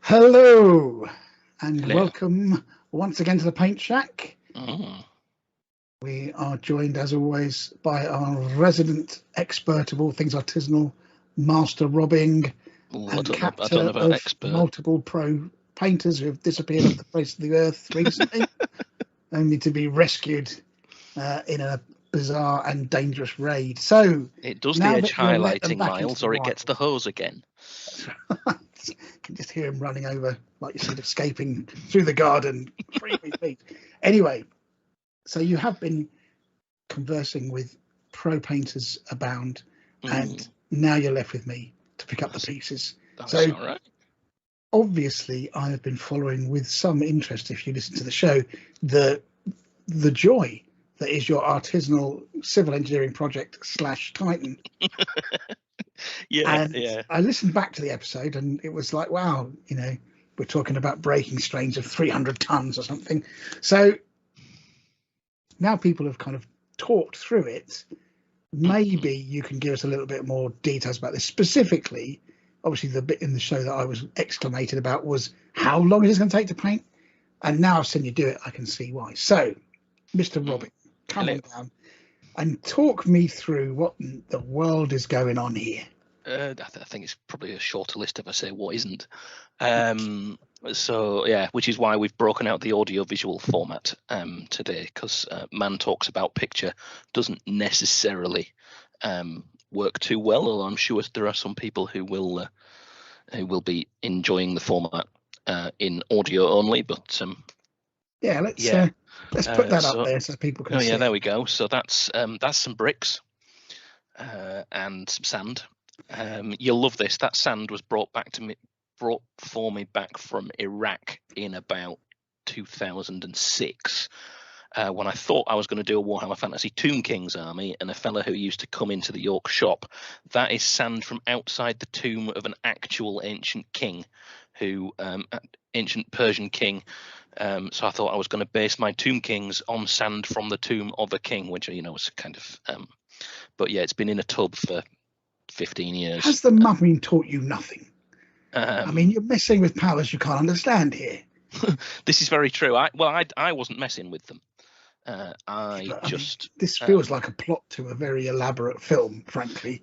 Hello and Hello. welcome once again to the Paint Shack. Mm. We are joined as always by our resident expert of all things artisanal, Master Robbing, and captor about of expert. multiple pro painters who have disappeared off the face of the earth recently, only to be rescued in a bizarre and dangerous raid. So It does the now edge that you've let them highlighting, back Miles, into or the it gets the hose again. That's right. You can just hear him running over, like you said, escaping through the garden. Free me, please. Anyway, so you have been conversing with pro painters abound, and now you're left with me to pick up the pieces. That's So all right. obviously, I have been following with some interest, if you listen to the show, the joy that is your artisanal civil engineering project / Titan. Yeah. I listened back to the episode and it was like, wow, we're talking about breaking strains of 300 tons or something. So now people have kind of talked through it. Maybe you can give us a little bit more details about this. Specifically, obviously the bit in the show that I was exclamated about was how long is it going to take to paint? And now I've seen you do it, I can see why. So, Mr. Robin, come on down and talk me through what in the world is going on here. I think it's probably a shorter list if I say what isn't. So yeah, which is why we've broken out the audio-visual format today, because man talks about picture doesn't necessarily work too well. Although I'm sure there are some people who will be enjoying the format in audio only. But let's put that up there so people can see. Oh yeah, there we go. So that's some bricks and some sand. You'll love this. That sand was brought for me back from Iraq in about 2006, when I thought I was going to do a Warhammer Fantasy Tomb Kings army, and a fella who used to come into the York shop. That is sand from outside the tomb of an actual ancient king, ancient Persian king. So I thought I was going to base my Tomb Kings on sand from the tomb of a king, which is kind of. But yeah, it's been in a tub for 15 years. Has the mummy taught you nothing? I mean, you're messing with powers you can't understand here. This is very true. I wasn't messing with them. This feels like a plot to a very elaborate film, frankly.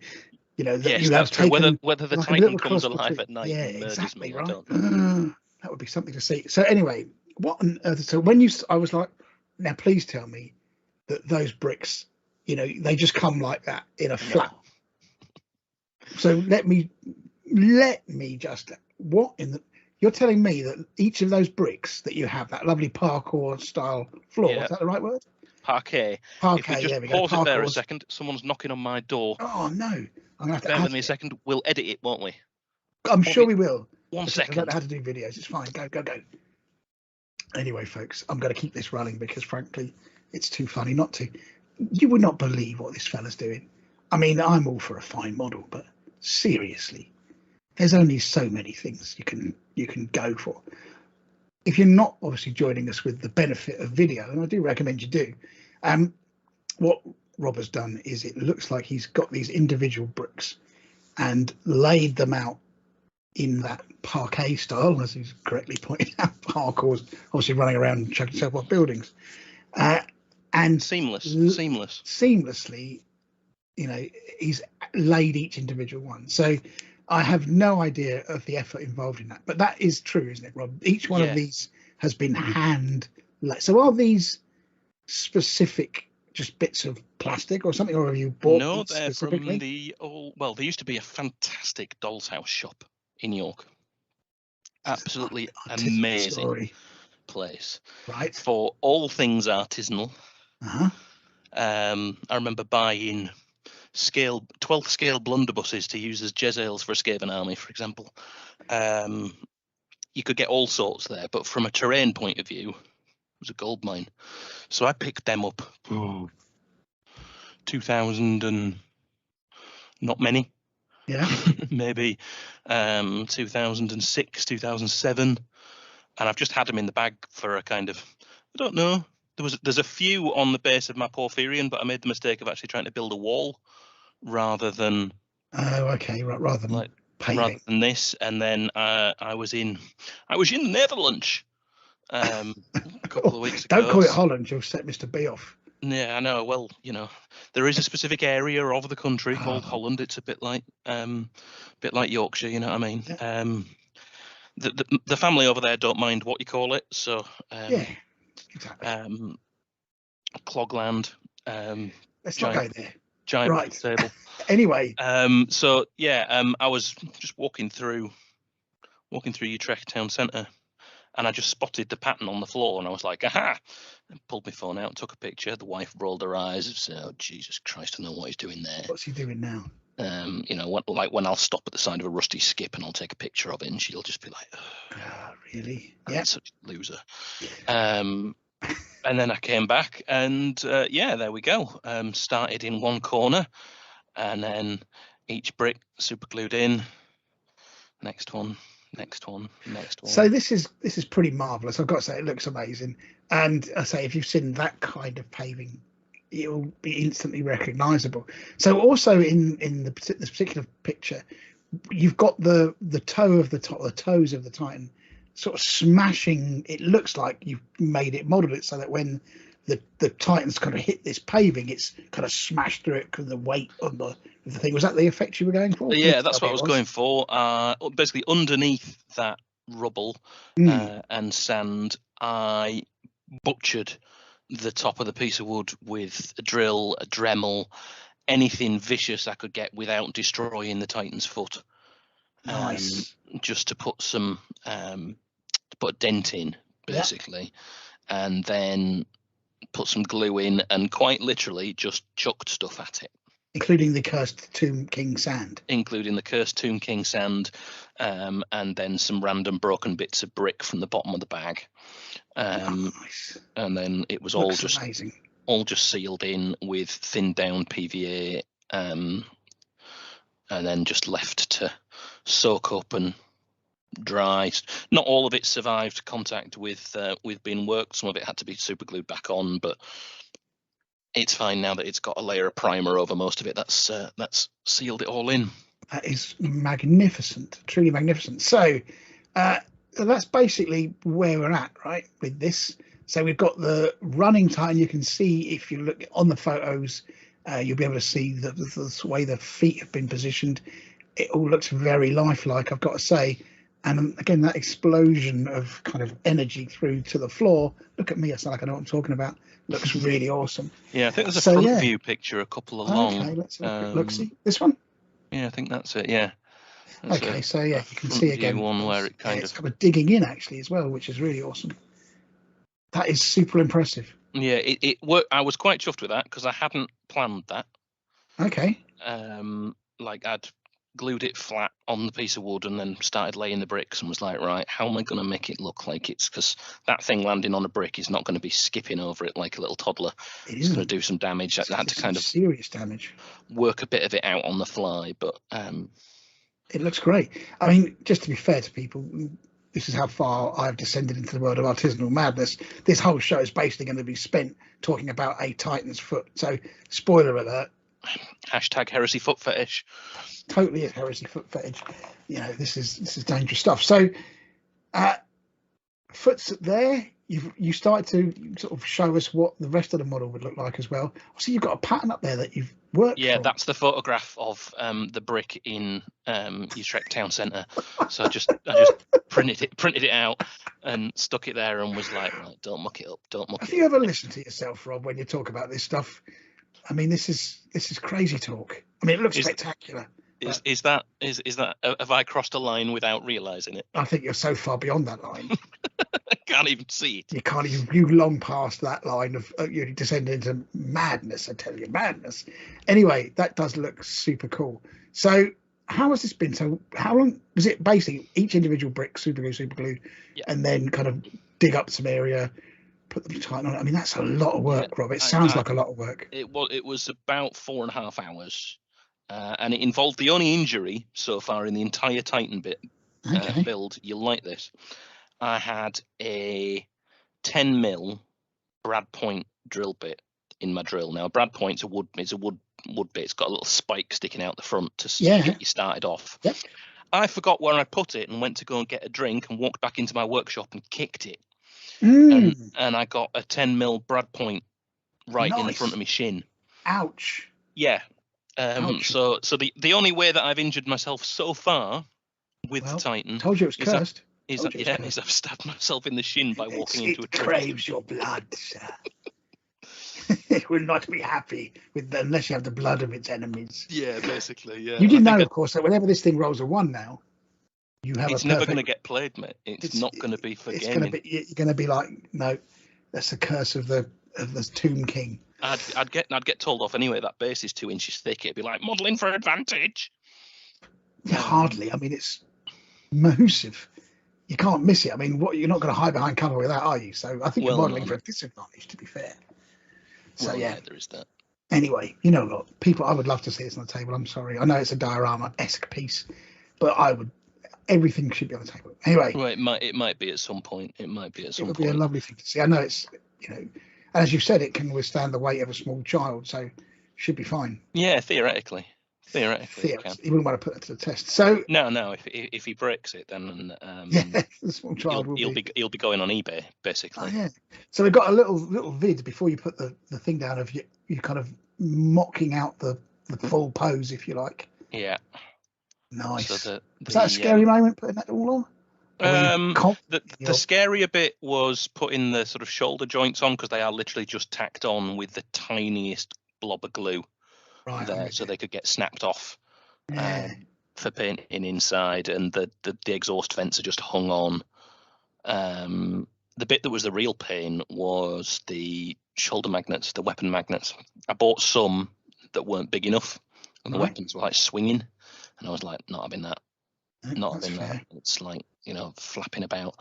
Yes, that's true. Whether the Titan comes alive at night and murders exactly, me, right? I don't know. That would be something to see. So anyway, what on earth? So I was like, now please tell me that those bricks, they just come like that in a flat. So let me just, you're telling me that each of those bricks that you have, that lovely parkour style floor, is that the right word? Parquet. If we just pause it there a second, someone's knocking on my door. Oh no, I'm gonna have to bear with me a second. We'll edit it, won't we? I'm sure we will. 1 second. I don't know how to do videos. It's fine. Go. Anyway, folks, I'm going to keep this running because, frankly, it's too funny not to. You would not believe what this fella's doing. I mean, I'm all for a fine model, but seriously, there's only so many things you can go for. If you're not obviously joining us with the benefit of video, and I do recommend you do, what Rob has done is it looks like he's got these individual bricks and laid them out in that parquet style, as he's correctly pointed out. Parkour's obviously running around and chucking himself off buildings, and seamlessly, he's laid each individual one. So I have no idea of the effort involved in that, but that is true, isn't it, Rob? Each one of these has been hand laid. So are these specific just bits of plastic or something, or have you bought? No, they're from the old. Well, there used to be a fantastic doll's house shop in York. Absolutely amazing place, right? For all things artisanal. I remember buying 12th scale blunderbusses to use as Jezzails for a Skaven army, for example. You could get all sorts there, but from a terrain point of view, it was a gold mine. So I picked them up. 2000 and not many. Yeah. Maybe 2006, 2007. And I've just had them in the bag for a kind of, I don't know. There's a few on the base of my Porphyrion, but I made the mistake of actually trying to build a wall rather than. Oh, okay. Right. Rather than rather than this. And then I was in the Netherlands a couple of weeks ago. Don't call it Holland, you'll set Mr. B off. Yeah, I know. Well, there is a specific area of the country called Holland. It's a bit like Yorkshire, you know what I mean? Yeah. The family over there don't mind what you call it, so yeah, exactly. Clogland. Let's not go there. Giant table. Anyway. So yeah, I was just walking through Utrecht town centre, and I just spotted the pattern on the floor, and I was like, aha! And pulled my phone out, took a picture. The wife rolled her eyes and said, "Oh Jesus Christ, I know what he's doing there." What's he doing now? When I'll stop at the side of a rusty skip and I'll take a picture of it, and she'll just be like, "Oh, really? Yeah, such a loser." And then I came back, and there we go. Started in one corner, and then each brick super glued in. Next one. So this is pretty marvelous. I've got to say, it looks amazing. And I say, if you've seen that kind of paving, it'll be instantly recognizable. So also in this particular picture, you've got the toe of the toes of the Titan sort of smashing. It looks like you've modeled it so that when the Titans kind of hit this paving, it's kind of smashed through it because of the weight of the thing. Was that the effect you were going for? Yeah, that's what I was going for. Basically, underneath that rubble and sand, I butchered the top of the piece of wood with a drill, a Dremel, anything vicious I could get without destroying the Titan's foot. Nice. Just to put some to put a dent in, basically, and then put some glue in, and quite literally just chucked stuff at it, including the cursed Tomb King sand, and then some random broken bits of brick from the bottom of the bag. Nice. And then it was amazing. all just sealed in with thinned down PVA, and then just left to soak up and dry. Not all of it survived contact with being worked. Some of it had to be super glued back on, but it's fine now that it's got a layer of primer over most of it. That's sealed it all in. That is magnificent, truly magnificent. So that's basically where we're at, right, with this. So we've got the running Titan. You can see, if you look on the photos, you'll be able to see the way the feet have been positioned. It all looks very lifelike, I've got to say. And again, that explosion of kind of energy through to the floor. Look at me, I sound like I know what I'm talking about. Looks really awesome. Yeah, I think there's a front view picture a couple along. Okay, let's look. See this one? Yeah, I think that's it. Yeah. Okay, so yeah, you can see again one where it's kind of digging in actually as well, which is really awesome. That is super impressive. Yeah, it worked. I was quite chuffed with that because I hadn't planned that. Okay. Like I'd glued it flat on the piece of wood and then started laying the bricks and was like, right, how am I going to make it look like it's, because that thing landing on a brick is not going to be skipping over it like a little toddler. It's going to do some damage. I had to kind of serious damage, work a bit of it out on the fly, but it looks great. I mean, just to be fair to people, this is how far I've descended into the world of artisanal madness. This whole show is basically going to be spent talking about a Titan's foot. So spoiler alert. Hashtag heresy foot fetish. Totally a heresy foot fetish. You know, this is dangerous stuff. So foot's there. You started to sort of show us what the rest of the model would look like as well. So you've got a pattern up there that you've worked from. That's the photograph of the brick in Utrecht town centre. So I just printed it out and stuck it there and was like, right, don't muck it up. Have you ever listened to yourself, Rob, when you talk about this stuff? I mean, this is crazy talk. I mean, it looks spectacular. Is that have I crossed a line without realising it? I think you're so far beyond that line. I can't even see it. You can't even. You long past that line of you're descending into madness. I tell you, madness. Anyway, that does look super cool. So, how has this been? So, how long was it? Basically, each individual brick, super glue, and then kind of dig up some area. Put the Titan on it. I mean, that's a lot of work, Rob. It sounds like a lot of work. It was about 4.5 hours, and it involved the only injury so far in the entire Titan build. You'll like this. I had a 10mm brad point drill bit in my drill. Now, a brad point's a wood bit. It's got a little spike sticking out the front to get you started off. Yep. I forgot where I put it and went to go and get a drink and walked back into my workshop and kicked it. And I got a 10mm brad point right in the front of my shin. Ouch. Yeah. Ouch. So the only way that I've injured myself so far with Titan. Told you it was cursed. Is I've stabbed myself in the shin by walking into a tree. It craves your blood, sir. It will not be happy unless you have the blood of its enemies. Yeah, basically, yeah. You did know, of course, that whenever this thing rolls a 1 now, you have it's never going to get played, mate. It's not going to be for gaming. You're going to be like, no, that's the curse of the Tomb King. I'd get told off anyway. That base is 2 inches thick. It'd be like modelling for advantage. Yeah, hardly. I mean, it's massive. You can't miss it. I mean, you're not going to hide behind cover with that, are you? So I think you're modelling for a disadvantage, to be fair. So yeah, there is that. Anyway, you know what, people, I would love to see this on the table. I'm sorry, I know it's a diorama-esque piece, but everything should be on the table. Anyway, well, it might be at some point. It would be a lovely thing to see. I know it's, as you said, it can withstand the weight of a small child, so should be fine. Yeah, theoretically, you wouldn't want to put it to the test. So no, if he breaks it, then the small child he'll be going on eBay basically. Oh, yeah. So we've got a little vid before you put the thing down of you kind of mocking out the full pose, if you like. Yeah. Nice. So was that a scary moment putting that all on? The scarier bit was putting the sort of shoulder joints on, because they are literally just tacked on with the tiniest blob of glue there, so they could get snapped off for painting inside, and the exhaust vents are just hung on. The bit that was the real pain was the shoulder magnets, the weapon magnets. I bought some that weren't big enough, and the weapons were like swinging, and I was like, not having that. Not having that. It's like, flapping about.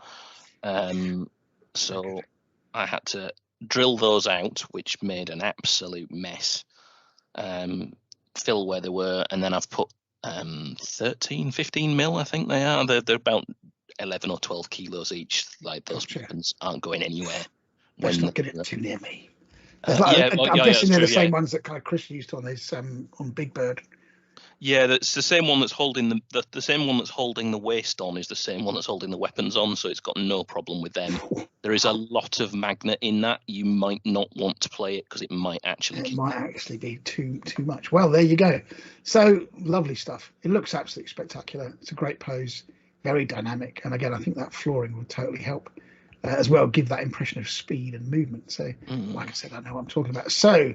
So I had to drill those out, which made an absolute mess. Fill where they were, and then I've put 15 mil, I think they are. They're about 11 or 12 kilos each. Like, those weapons aren't going anywhere. Let's not get it too near me. I'm guessing they're the same ones that kind of Chris used on his on Big Bird. Yeah, that's the same one that's holding the same one that's holding the waist on is the same one that's holding the weapons on, so it's got no problem with them. There is a lot of magnet in that. You might not want to play it because it might actually be too much. Well, there you go. So lovely stuff. It looks absolutely spectacular. It's a great pose, very dynamic, and again, I think that flooring will totally help as well, give that impression of speed and movement. So, like I said, I know what I'm talking about. So,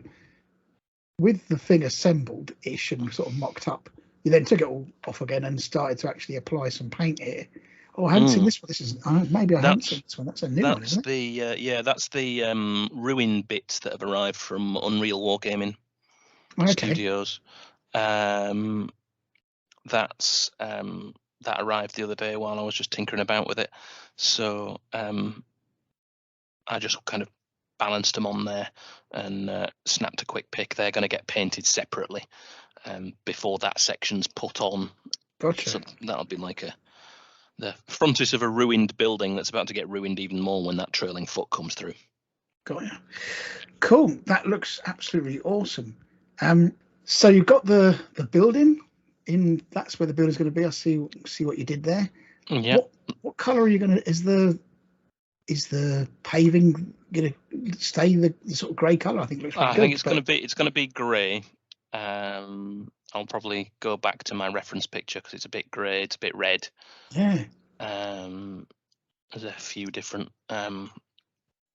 with the thing assembled-ish and sort of mocked up, you then took it all off again and started to actually apply some paint here. Oh, I haven't seen this one. This is maybe I haven't seen this one. That's a new one, isn't it? That's the ruin bits that have arrived from Unreal Wargaming Studios. That arrived the other day while I was just tinkering about with it. So I just kind of balanced them on there and snapped a quick pick. They're going to get painted separately before that section's put on. Gotcha. So that'll be like the frontis of a ruined building that's about to get ruined even more when that trailing foot comes through. Got you. Cool. That looks absolutely awesome. So you've got the building in. That's where the building's going to be. I see what you did there. Yeah. What color are you going to? Is the paving going to stay the sort of grey color? I think it looks really good. I think it's going to be grey. I'll probably go back to my reference picture because it's a bit grey, it's a bit red. Yeah. There's a few different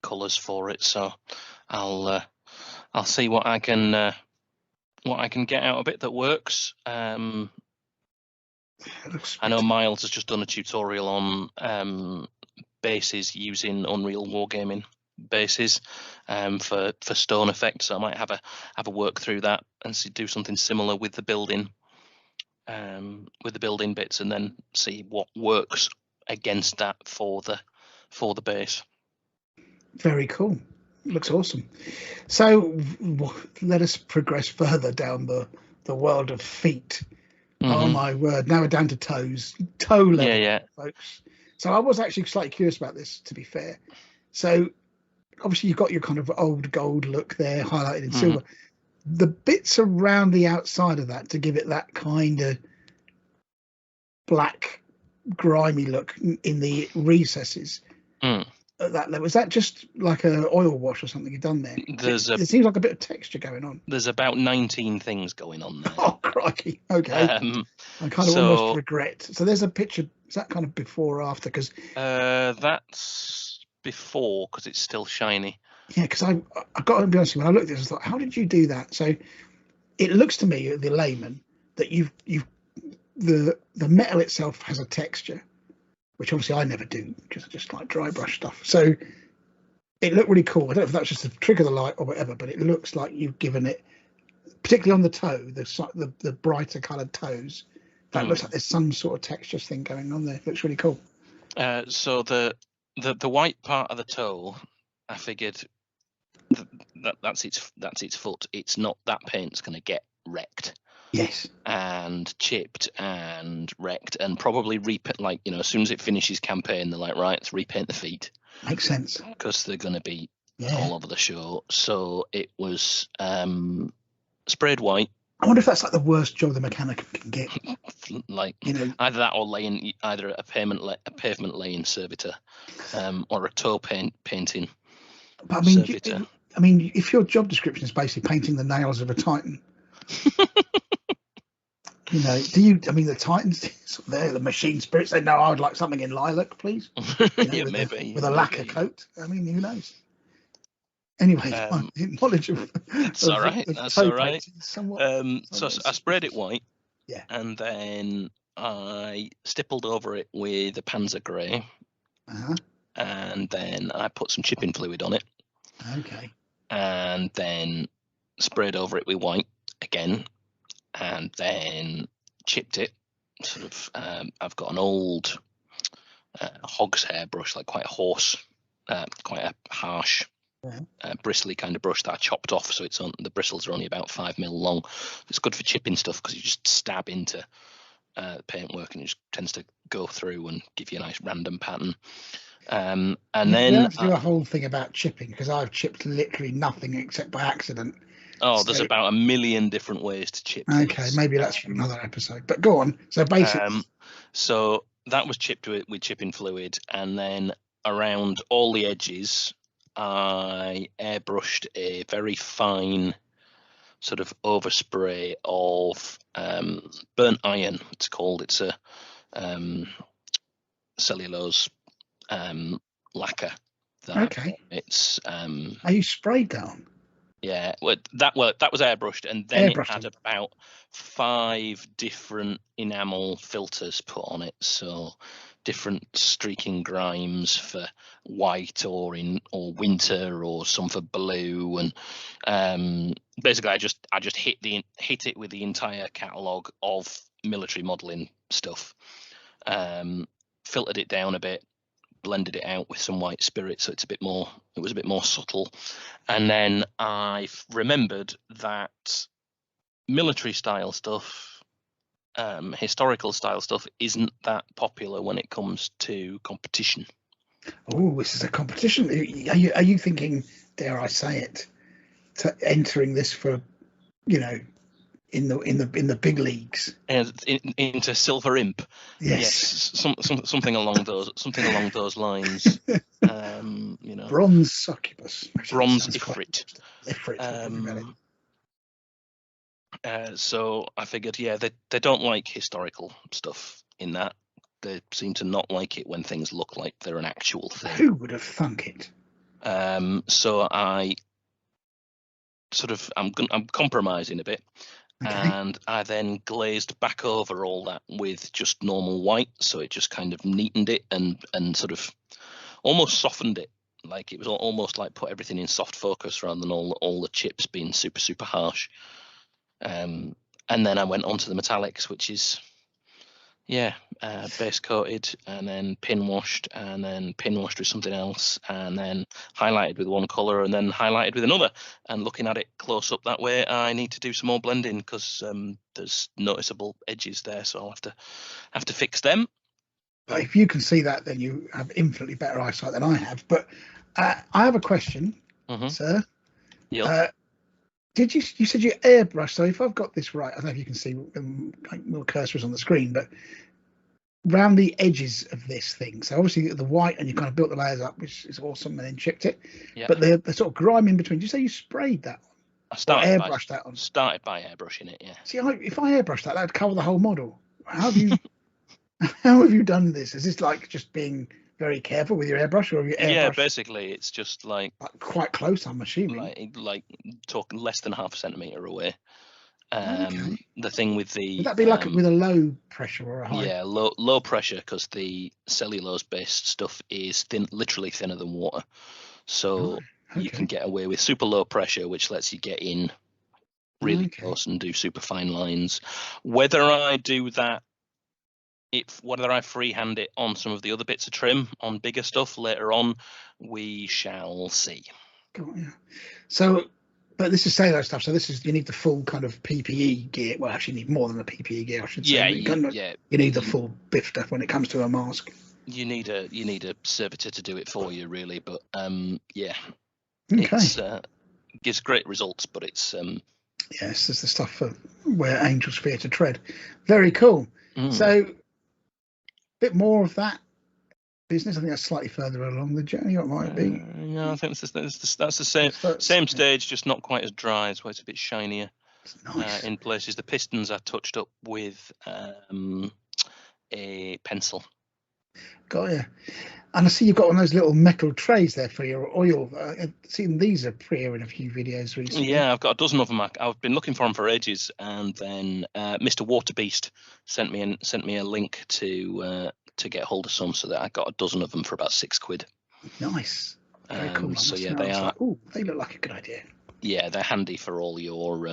colours for it, so I'll see what I can get out of it that works. I know Miles has just done a tutorial on bases using Unreal Wargaming bases for stone effect, so I might have a work through that and do something similar with the building bits, and then see what works against that for the base. Very cool. Looks awesome. So let us progress further down the world of feet. Oh my word! Now we're down to toes, toe level, folks. So I was actually slightly curious about this, to be fair. So obviously you've got your kind of old gold look there, highlighted in silver. The bits around the outside of that to give it that kind of black, grimy look in the recesses. At that level, is that just like a oil wash or something you've done there? It seems like a bit of texture going on. There's about 19 things going on there. Oh crikey! Okay, I kind of almost regret. So there's a picture. Is that kind of before or after? Because that's before, because it's still shiny. Yeah, because I got to be honest, when I looked at this, I thought, how did you do that? So it looks to me, the layman, that the metal itself has a texture, which obviously I never do because I just like dry brush stuff. So it looked really cool. I don't know if that's just a trick of the light or whatever, but it looks like you've given it, particularly on the toe, the brighter coloured toes. That looks like there's some sort of texture thing going on there. It looks really cool. So the white part of the toe, I figured that's its foot. It's not, that paint's going to get wrecked. Yes. And chipped and wrecked and probably repaint, like, as soon as it finishes campaign, they're like, right, let's repaint the feet. Makes sense. Because they're going to be all over the show. So it was sprayed white. I wonder if that's like the worst job the mechanic can get. Like, either that or laying, either a pavement laying servitor, or a toe painting. But I mean, if your job description is basically painting the nails of a Titan, the Titans, the machine spirits, they know I would like something in lilac, please. Maybe with a lacquer coat. I mean, who knows? Anyway, my knowledge of that's all right. That's all right. So I sprayed it white. Yeah. And then I stippled over it with a Panzer Grey. And then I put some chipping fluid on it. Okay. And then sprayed over it with white again, and then chipped it. Sort of, I've got an old hog's hair brush, like quite a harsh, bristly kind of brush that I chopped off, so the bristles are only about 5 mil long. It's good for chipping stuff because you just stab into paintwork and it just tends to go through and give you a nice random pattern. And then have to do a whole thing about chipping, because I've chipped literally nothing except by accident. There's about 1 million different ways to chip. Okay, maybe that's for another episode. But go on. So basically, so that was chipped with chipping fluid, and then around all the edges, I airbrushed a very fine sort of overspray of burnt iron. It's called. It's a cellulose lacquer. Okay. It's are you sprayed down? Yeah, that was airbrushed, and then it had about 5 different enamel filters put on it. So different streaking grimes for white or winter, or some for blue, and basically I just hit it with the entire catalogue of military modelling stuff, filtered it down a bit, blended it out with some white spirit, so it was a bit more subtle. And then I remembered that military style stuff, historical style stuff, isn't that popular when it comes to competition. Oh, this is a competition. Are you thinking, dare I say it, to entering this for, in the big leagues, and into Silver Imp? Yes. Something along those lines. Bronze succubus, bronze ifrit. So I figured, they don't like historical stuff in that. They seem to not like it when things look like they're an actual thing. Who would have thunk it? So I I'm compromising a bit. Okay. And I then glazed back over all that with just normal white, so it just kind of neatened it and sort of almost softened it. Like it was almost like put everything in soft focus rather than all the chips being super, super harsh. And then I went on to the metallics, which is base coated and then pin washed and then pin washed with something else and then highlighted with one color and then highlighted with another. And looking at it close up that way, I need to do some more blending because there's noticeable edges there, so I'll have to fix them. But if you can see that, then you have infinitely better eyesight than I have. But I have a question, sir. Yeah. You said you airbrush? So if I've got this right, I don't know if you can see, my cursor is on the screen, but round the edges of this thing. So obviously the white, and you kind of built the layers up, which is awesome, and then chipped it. Yeah. But the sort of grime in between. Did you say you sprayed that on? I started that on? Started by airbrushing it. Yeah. See, if I airbrush that, that'd cover the whole model. How have you how have you done this? Is this like just being very careful with your airbrush, or have you airbrush? Yeah, basically it's just like quite close, I'm assuming. Like talking less than half a centimeter away. Okay. The thing with the Would that be like with a low pressure or a high? Yeah, low pressure, because the cellulose based stuff is literally thinner than water, so you can get away with super low pressure, which lets you get in really close and do super fine lines. Whether I do that, whether I freehand it on some of the other bits of trim on bigger stuff later on, we shall see. Cool, yeah. So, but this is cellulose stuff. So you need the full kind of PPE gear. Well, actually, you need more than the PPE gear, I should say. Yeah, you need the full biff stuff when it comes to a mask. You need a servitor to do it for you, really. But yeah, okay. It's gives great results, but it's yes, there's the stuff for where angels fear to tread. Very cool. So, a bit more of that business. I think that's slightly further along the journey. What might it be? No, I think that's the same stage, just not quite as dry, as well. It's a bit shinier. Nice. In places. The pistons are touched up with a pencil. Got you. And I see you've got one of those little metal trays there for your oil. I've seen these appear in a few videos recently. Yeah, I've got a dozen of them. I've been looking for them for ages, and then Mr. Waterbeast sent me a link to get hold of some, so that I got a dozen of them for about £6. Nice. Very cool. So yeah, they are. Oh, they look like a good idea. Yeah, they're handy for all your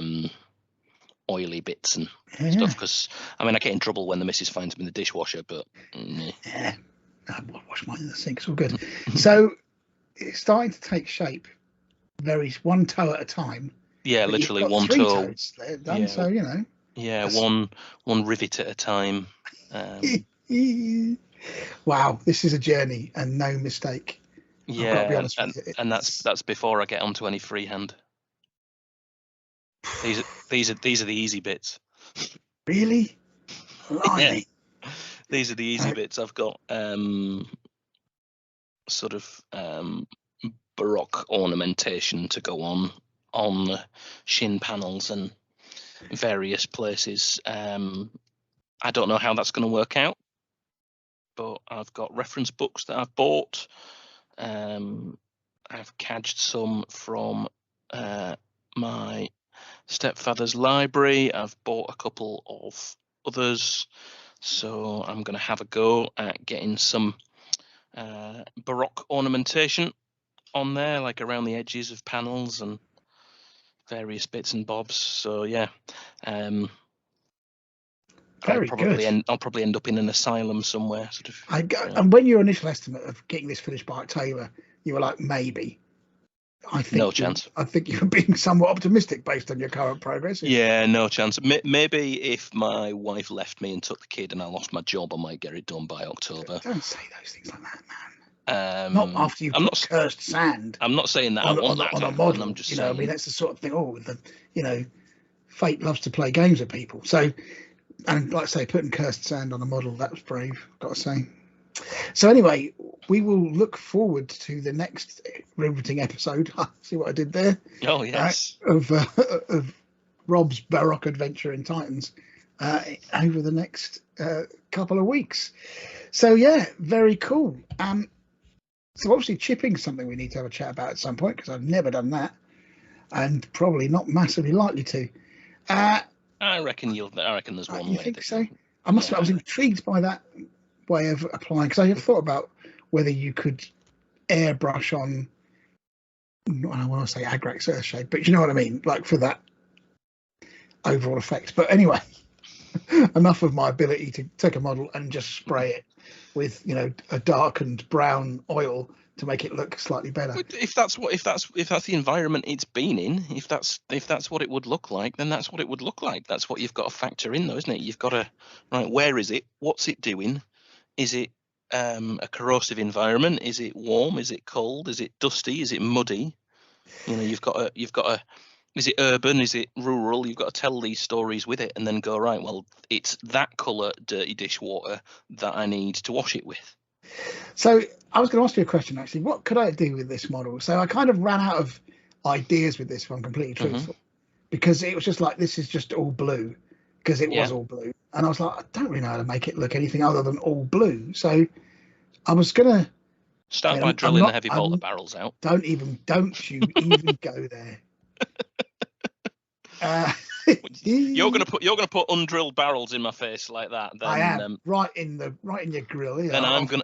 oily bits and stuff. Because I get in trouble when the missus finds them in the dishwasher, but yeah, I wash mine in the sink. It's all good. So it's starting to take shape, one toe at a time. Yeah, literally one toe. Toes done, so you know. Yeah, one rivet at a time. Wow, this is a journey and no mistake. Yeah, and that's before I get onto any freehand. These are the easy bits. Really? Yeah. These are the easy bits. I've got sort of Baroque ornamentation to go on the shin panels and various places. I don't know how that's going to work out, but I've got reference books that I've bought. I've cadged some from my stepfather's library. I've bought a couple of others, so I'm going to have a go at getting some Baroque ornamentation on there, like around the edges of panels and various bits and bobs. So yeah, I'll probably end up in an asylum somewhere. Sort of. And when your initial estimate of getting this finished by October, you were like, maybe. I think no chance. I think you're being somewhat optimistic based on your current progress. Yeah, no chance. Maybe if my wife left me and took the kid and I lost my job, I might get it done by October. Don't say those things like that, man. Not after you've put cursed sand. I'm not saying that on a model. I'm just saying, that's the sort of thing. Fate loves to play games with people. So, and like I say, putting cursed sand on a model, that was brave, got to say. So anyway, we will look forward to the next riveting episode. See what I did there? Oh yes. Of Rob's Baroque adventure in Titans over the next couple of weeks. So yeah, very cool. So obviously chipping something we need to have a chat about at some point, because I've never done that, and probably not massively likely to. I reckon there's one way. You think so? I must admit, I was intrigued by that way of applying, because I have thought about whether you could airbrush on, I don't want to say Agrax Earthshade, but you know what I mean, like for that overall effect. But anyway, enough of my ability to take a model and just spray it with a darkened brown oil to make it look slightly better. If that's the environment it's been in, if that's what it would look like, then that's what it would look like. That's what you've got to factor in, though, isn't it? You've got to, right, where is it? What's it doing? Is it a corrosive environment? Is it warm? Is it cold? Is it dusty? Is it muddy? You've got to Is it urban? Is it rural? You've got to tell these stories with it and then go, right, well, it's that colour dirty dishwater that I need to wash it with. So I was going to ask you a question, actually. What could I do with this model? So I kind of ran out of ideas with this, if I'm completely truthful, because it was just like, this is just all blue, because it was all blue. And I was like, I don't really know how to make it look anything other than all blue. So I was going to... Start by drilling the heavy bolter barrels out. Don't you even go there. You're gonna put undrilled barrels in my face like that. Then, I am right in your grill. Yeah. Then I'm gonna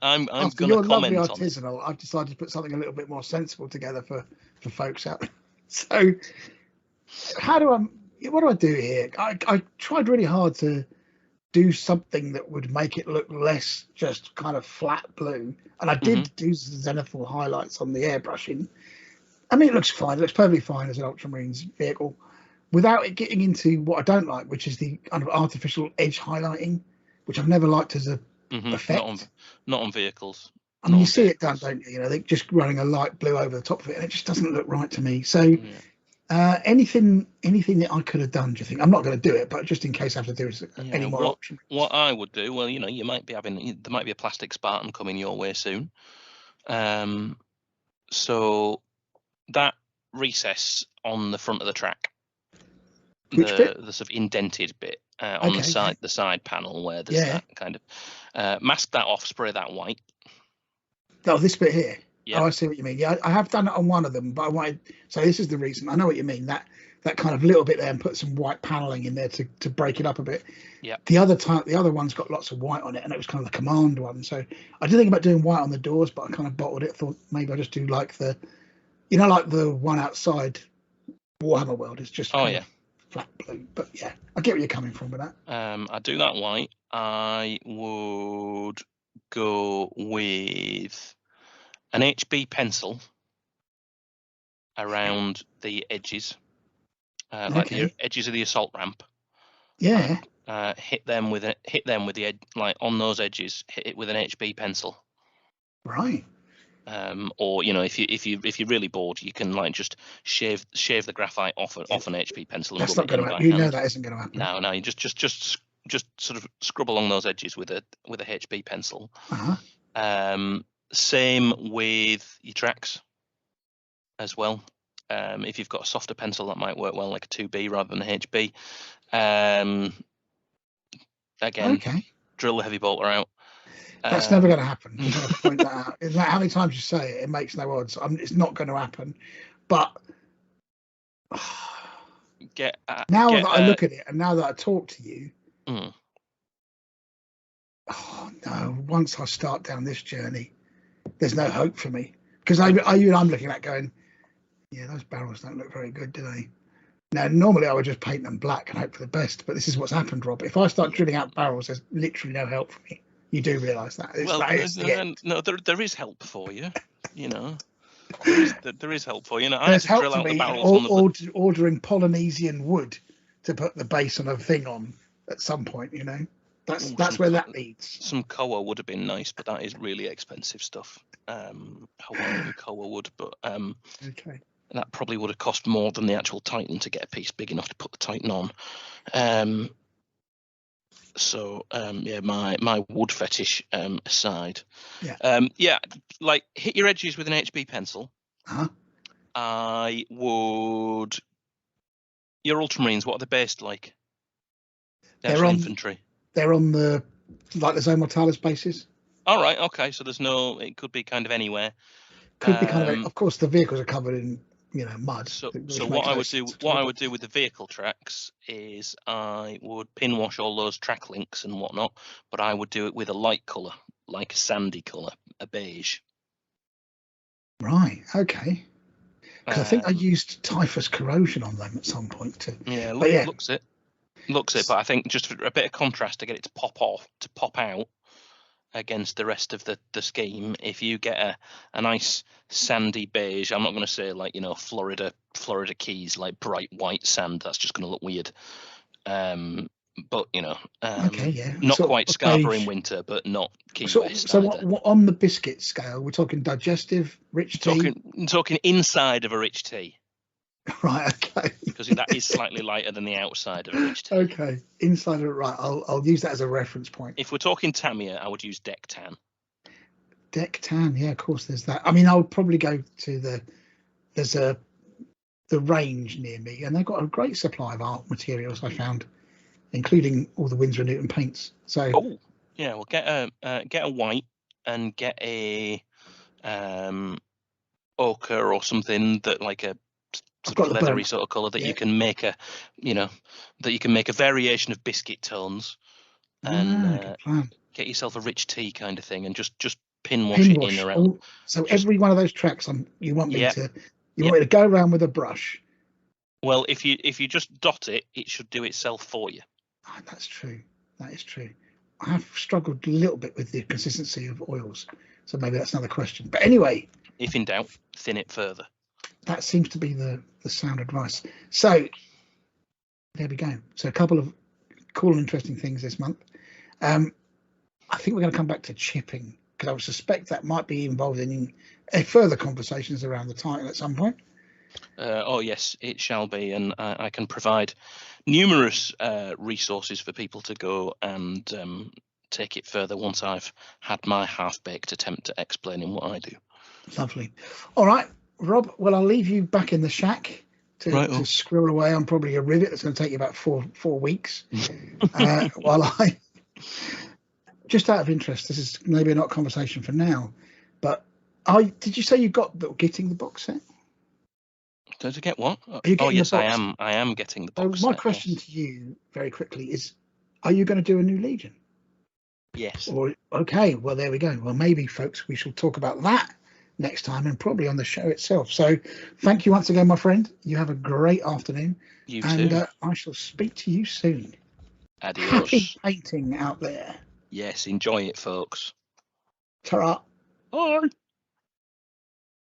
your comment lovely on artisanal. I've decided to put something a little bit more sensible together for folks out there. So, what do I do here? I tried really hard to do something that would make it look less just kind of flat blue, and I did do zenithal highlights on the airbrushing. I mean, it looks fine. It looks perfectly fine as an Ultramarines vehicle, without it getting into what I don't like, which is the kind of artificial edge highlighting, which I've never liked as a effect. Not on vehicles. I mean, you see it done, don't you? You know, they're just running a light blue over the top of it, and it just doesn't look right to me. So, anything that I could have done, do you think? I'm not going to do it, but just in case I have to do any more options. What I would do, well, you know, there might be a plastic Spartan coming your way soon. So that recess on the front of the track, the sort of indented bit on the side panel where there's that kind of mask that off, spray that white. Oh, this bit here. Yeah. Oh, I see what you mean. Yeah, I have done it on one of them, but I wanted. So this is the reason. I know what you mean. That kind of little bit there, and put some white paneling in there to break it up a bit. Yeah. The other one's got lots of white on it, and it was kind of the command one. So I did think about doing white on the doors, but I kind of bottled it. Thought maybe I just do like the one outside Warhammer World is just flat blue. But yeah, I get where you're coming from with that. I do that white. I would go with an HB pencil around the edges, like the edges of the assault ramp. Yeah. Hit them with the edge, like on those edges. Hit it with an HB pencil. Right. Or you know, if you're really bored, you can like just shave the graphite off an HB pencil. That's not going to happen. You know that isn't going to happen. No, you just sort of scrub along those edges with a HB pencil. Same with your tracks as well. If you've got a softer pencil, that might work well, like a 2B rather than a HB. Again, drill the heavy bolter out. That's never going to happen. I'm going to point that out. No matter how many times you say it, it makes no odds. It's not going to happen. But now that I look at it and now that I talk to you, oh no! Once I start down this journey, there's no hope for me, because I'm looking at going, yeah, those barrels don't look very good, do they? Now, normally I would just paint them black and hope for the best, but this is what's happened, Rob. If I start drilling out barrels, there's literally no help for me. You do realise that? No, there is help for you. You know, there is help for you. I had to drill out the barrels. Ordering Polynesian wood to put the base on a thing on at some point. You know, that's where that leads. Some koa would have been nice, but that is really expensive stuff. Hawaiian koa wood, but that probably would have cost more than the actual Titan to get a piece big enough to put the Titan on. So my wood fetish aside, like hit your edges with an HB pencil. I would. Your Ultramarines, what are they based like? They're on infantry. They're on the Zone Mortalis bases. All right, okay. So there's no. It could be kind of anywhere. Could be kind of. Of course, the vehicles are covered in mud. So what I would do with the vehicle tracks is I would pin wash all those track links and whatnot, but I would do it with a light colour, like a sandy colour, a beige. Right. Okay. Because I think I used typhus corrosion on them at some point too. Yeah, looks it. But I think just for a bit of contrast to get it to pop out against the rest of the scheme, if you get a nice sandy beige, I'm not going to say like Florida Keys, like bright white sand, that's just going to look weird. But not quite Scarborough in winter, but not Key West. So what on the biscuit scale? We're talking digestive, rich tea. Talking inside of a rich tea. Right, okay. Because that is slightly lighter than the outside of a rich teak. Okay, inside of it, right. I'll use that as a reference point. If we're talking Tamiya, I would use Deck Tan. Deck Tan, yeah, of course. There's that. I mean, I would probably go to the range near me, and they've got a great supply of art materials. I found, including all the Winsor & Newton paints. So, yeah, well, get a white and get a ochre or something that like a sort of leathery sort of colour that you can make a variation of biscuit tones, and get yourself a rich tea kind of thing, and just pin wash it in around. So every one of those tracks, you want me to go around with a brush. Well, if you just dot it, it should do itself for you. Oh, that's true. That is true. I have struggled a little bit with the consistency of oils, so maybe that's another question. But anyway, if in doubt, thin it further. That seems to be the sound advice. So there we go. So a couple of cool and interesting things this month. I think we're going to come back to chipping, because I would suspect that might be involved in further conversations around the title at some point. Oh yes, it shall be, and I can provide numerous resources for people to go and take it further once I've had my half-baked attempt at explaining what I do. Lovely. All right, Rob, well, I'll leave you back in the shack to squirrel away on probably a rivet that's going to take you about four weeks. While I, just out of interest, this is maybe not a conversation for now, but did you say you getting the box set? Did I get what? Oh yes, I am. I am getting the box set. My question to you, very quickly, is: are you going to do a new Legion? Yes. Okay. Well, there we go. Well, maybe, folks, we shall talk about that next time, and probably on the show itself. So, thank you once again, my friend. You have a great afternoon. You too. And I shall speak to you soon. Adios. Happy painting out there. Yes. Enjoy it, folks. Ta-ra. Bye.